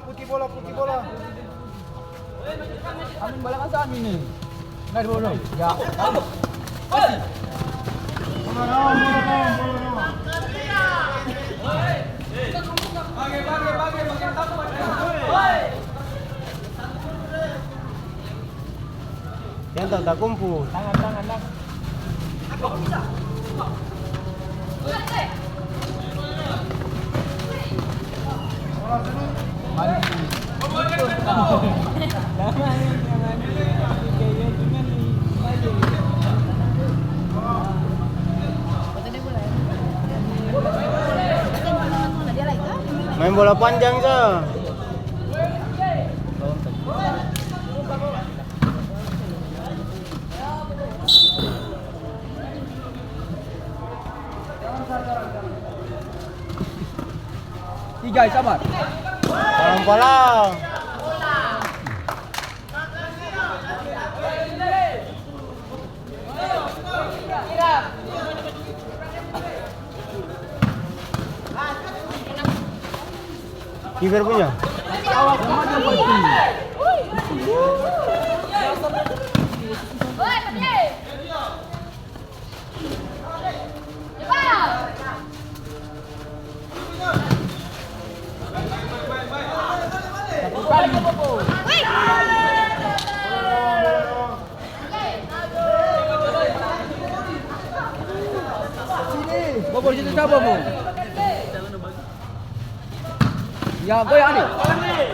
Putih bola. Amin balik kan Amin nih. Enggak di bawah. Ya. Kasih. Bola. Jangan tak kumpul. Tangan. Main bola panjang sah. Tiga, sabar. Palang. Kiper punya. Awak kemana pasti? Bobo situ siapa, Bobo? Ya, gue yang nih.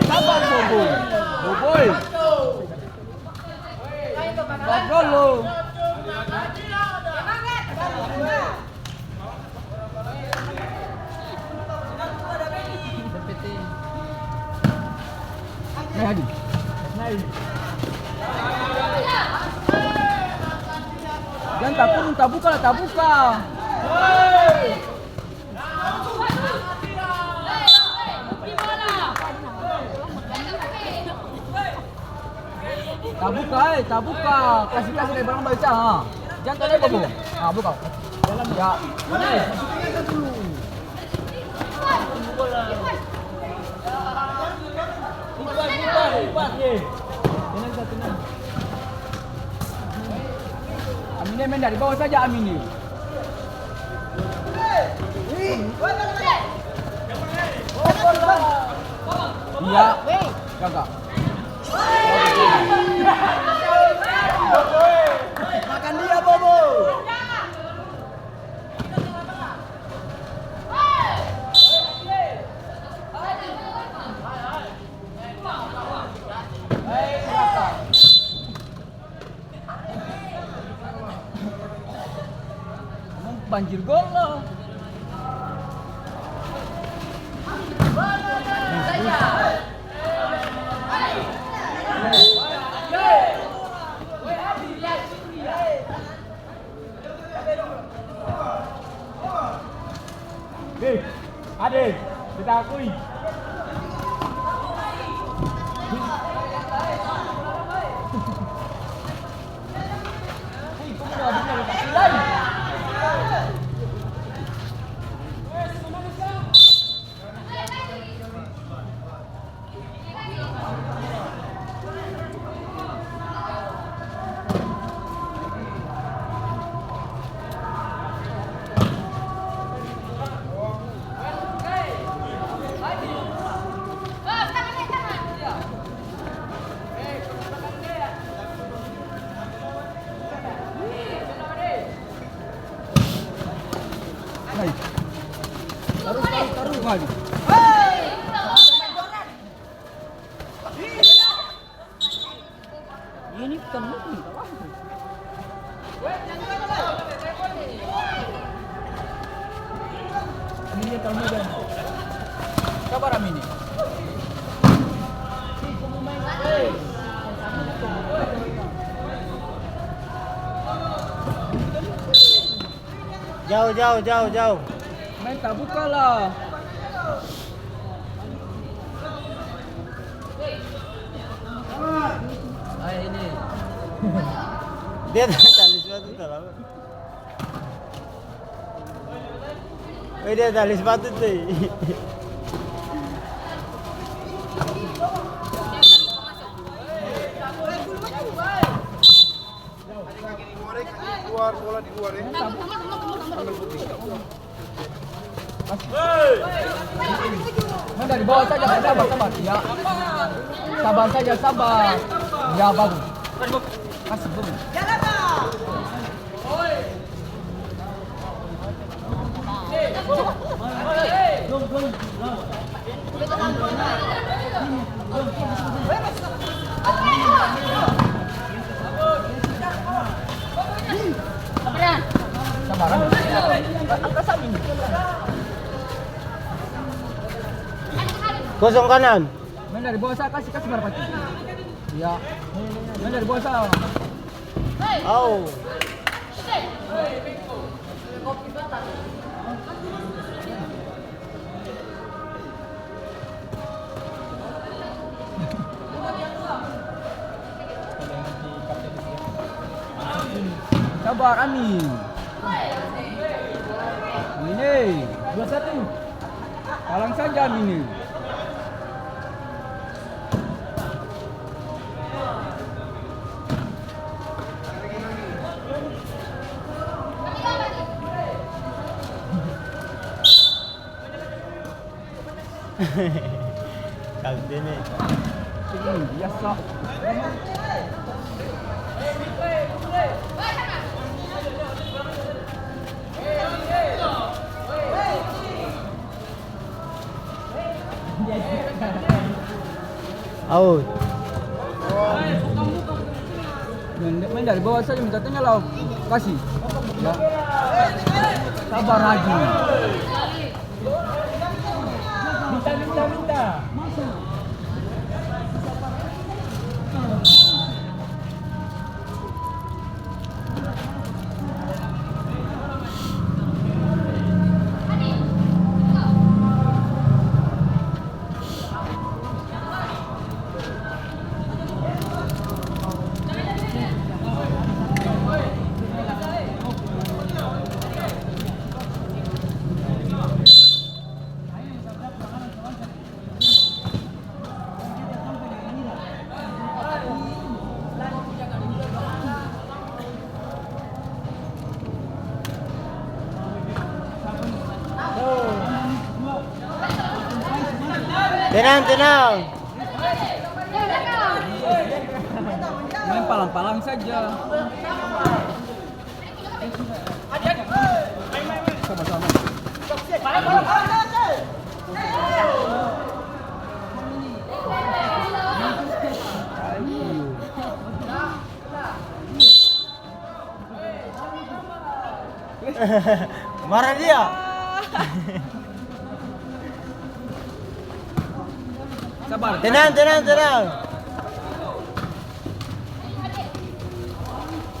Sabar, Bobo. Boboy. Bagus lo. Nah, Hadi. Jangan tak buka. Tak buka. Kasih dari barang baca. Jangan tanya Bobo. Ah, buka. Dalam ya. Mana? Dulu. Lipat ye. Tenang. Aminnya main dari bawah saja Amin. Iya. Kakak. Makan dia, Bobo. Banjir gol loh. Adik, kita akui. Taruh lagi. Ini penuh nih. Ini kamu dan kabar Amin. Jauh. Main tak buka lah. Ayo ini. Dia tali sepatu terlalu. Dia tali sepatu tuh. Keluar bola di luar ya. Main dari bawah saja, sabar, sabar. Ya. Sabar saja, sabar. Ya, bagus. Kasih dulu. Sabar. Angkat samin. Kosong kanan. Main dari bawah saya, kasih berapa? Ya. Main dari bawah saya. Oh. Sabar, Amin. Ini 21. Kalang saja ini. Kalde nih. Biasa. Out. Main dari bawah saja, minta tengah lah. Kasih. Ya. Sabar lagi. Minta. Tenang. Main palang-palang saja. Sama-sama. Marah dia. Sabar. Tenang.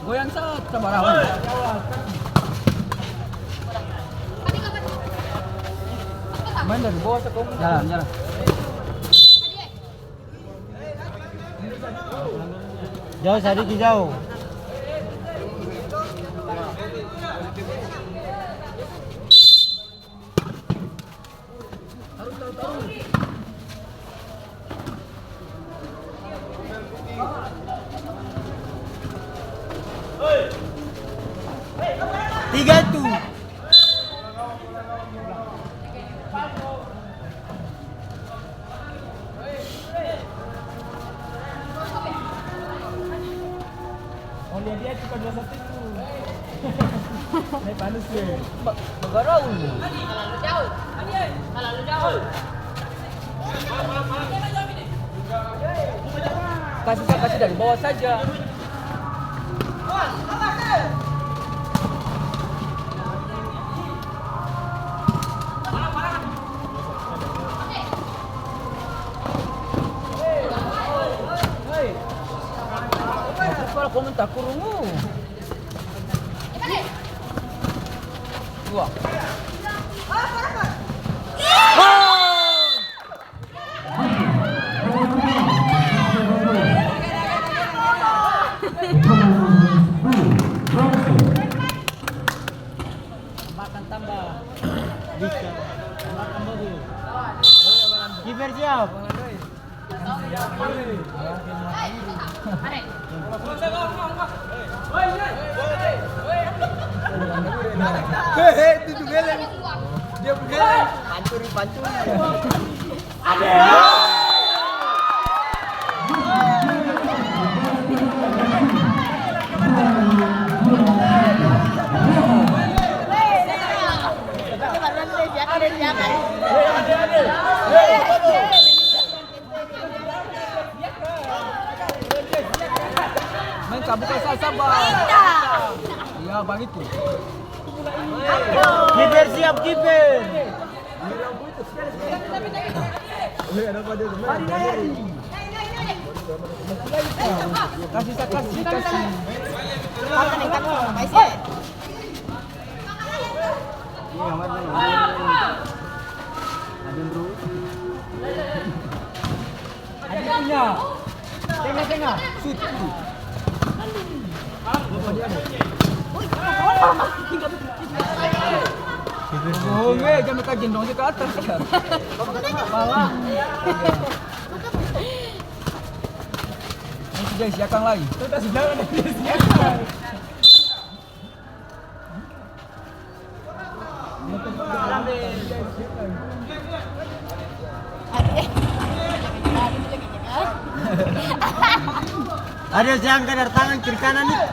Goyang sabar awan. Main dari bawah sekong. Jalan. Jauh sedikit jauh. Tiga tuh. Oh dia cuma 21 itu. Naik panas ya. Bagarau. Terlalu jauh. Kasih dari bawah saja. Kalau komentar kurungu. Dua. Hehe, itu duelen. Dia duelen. Pantun. Main bukan sabar. Iya, bang itu. Kiper siap kiper. Kasih. Adiknya. Tengah. Shoot. Oh, jangan minta gendong ke atas. Malah. Ini sudah siakang lagi. Sudah jangan siakang. Ada yang kadar tangan kiri kanan nih.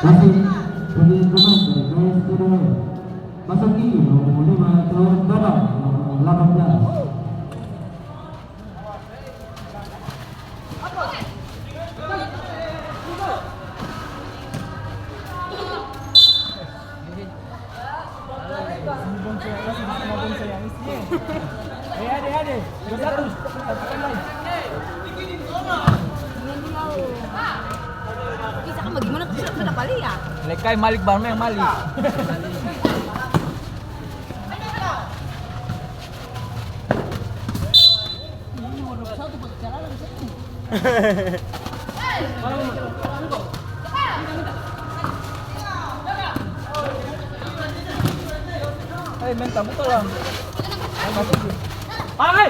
Masih pemain dari PSIS Sidowaya. Masuk kiri nomor 5 Tuan Babak nomor 18. Bisa kan bagaimana tuh sudah balik ya? Lekai Malik Barma yang Malik. Hei, minta buka lah. Hai.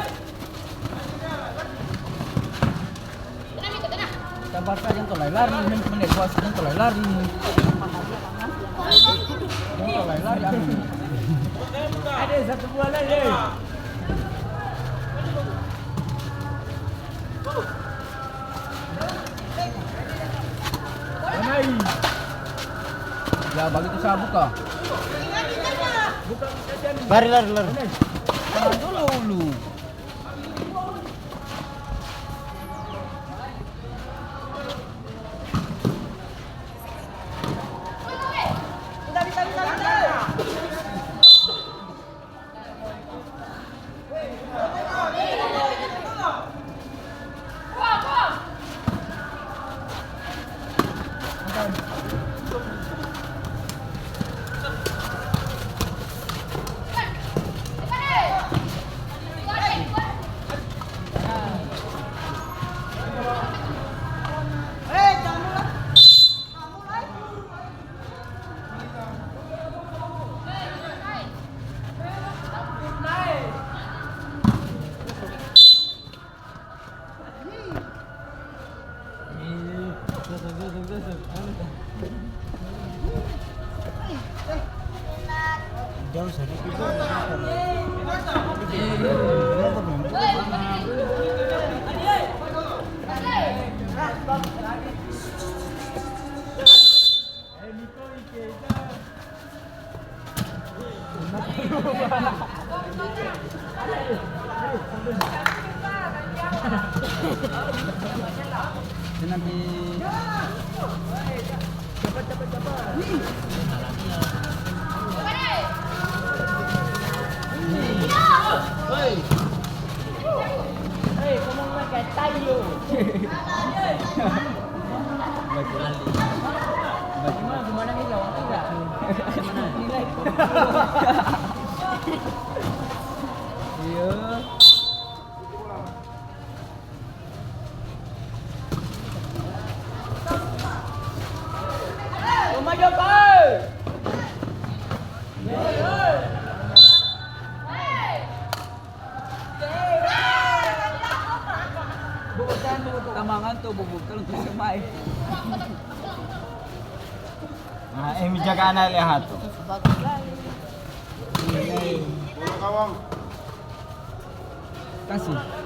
Sabar saja yang tolai lari, menit kuasa yang tolai lari. Yang tolai lari. Ada satu buah lagi. Anai. Ya bagi itu saya buka. Lari. Jangan dulu. Jauh sedikit. Nanti gimana nih lawan enggak? Nilai. Iya. Maju kau. Tamangan tuh bubuk kalau untuk semai. Nah, jaga anak lihat tuh. Bagus lagi. Kasih.